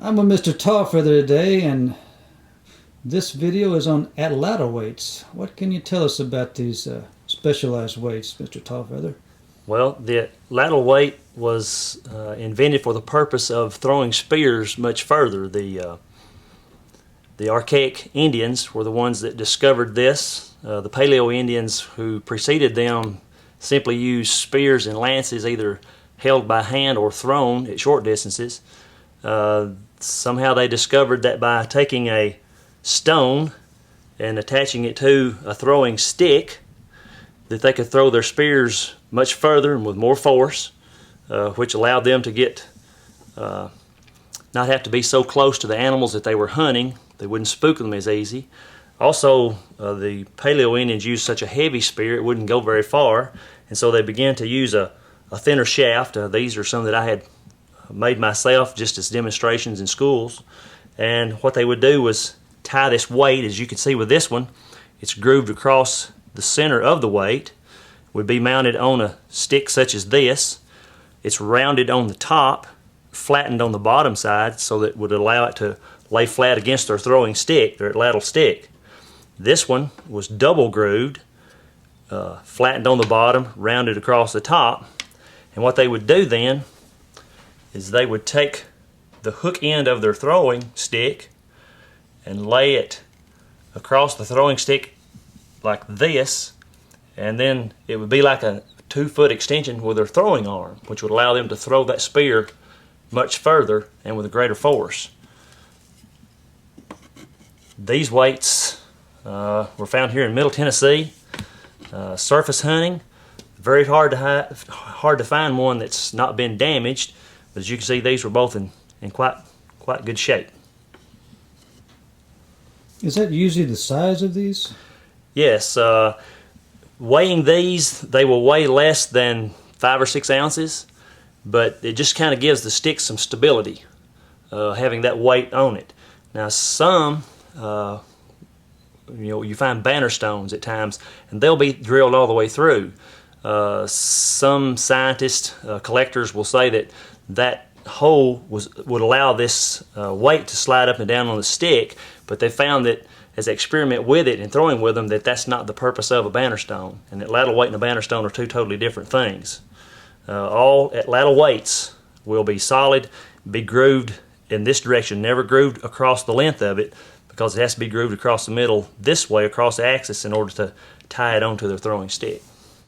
I'm with Mr. Tallfeather today, and this video is on Atlatl weights. What can you tell us about these specialized weights, Mr. Tallfeather? Well, the Atlatl weight was invented for the purpose of throwing spears much further. The archaic Indians were the ones that discovered this. The Paleo Indians who preceded them simply used spears and lances either held by hand or thrown at short distances. Somehow they discovered that by taking a stone and attaching it to a throwing stick, that they could throw their spears much further and with more force, which allowed them to get not have to be so close to the animals that they were hunting. They wouldn't spook them as easy. Also, the Paleo Indians used such a heavy spear it wouldn't go very far, and so they began to use a thinner shaft. These are some that I had made myself just as demonstrations in schools. And what they would do was tie this weight, as you can see with this one, it's grooved across the center of the weight, would be mounted on a stick such as this. It's rounded on the top, flattened on the bottom side so that it would allow it to lay flat against their throwing stick, their Atlatl stick. This one was double grooved, flattened on the bottom, rounded across the top. And what they would do then is they would take the hook end of their throwing stick and lay it across the throwing stick like this, and then it would be like a 2-foot extension with their throwing arm, which would allow them to throw that spear much further and with a greater force. These weights were found here in Middle Tennessee. Surface hunting, very hard to find one that's not been damaged, but as you can see, these were both in quite good shape. Is that usually the size of these? Yes, weighing these, they will weigh less than 5 or 6 ounces, but it just kind of gives the stick some stability, having that weight on it. Now some, you find banner stones at times, and they'll be drilled all the way through. Some scientists, collectors will say that hole would allow this weight to slide up and down on the stick, but they found that as they experiment with it and throwing with them, that's not the purpose of a banner stone. And Atlatl weight and a banner stone are two totally different things. All Atlatl weights will be solid, be grooved in this direction, never grooved across the length of it, because it has to be grooved across the middle this way, across the axis, in order to tie it onto their throwing stick.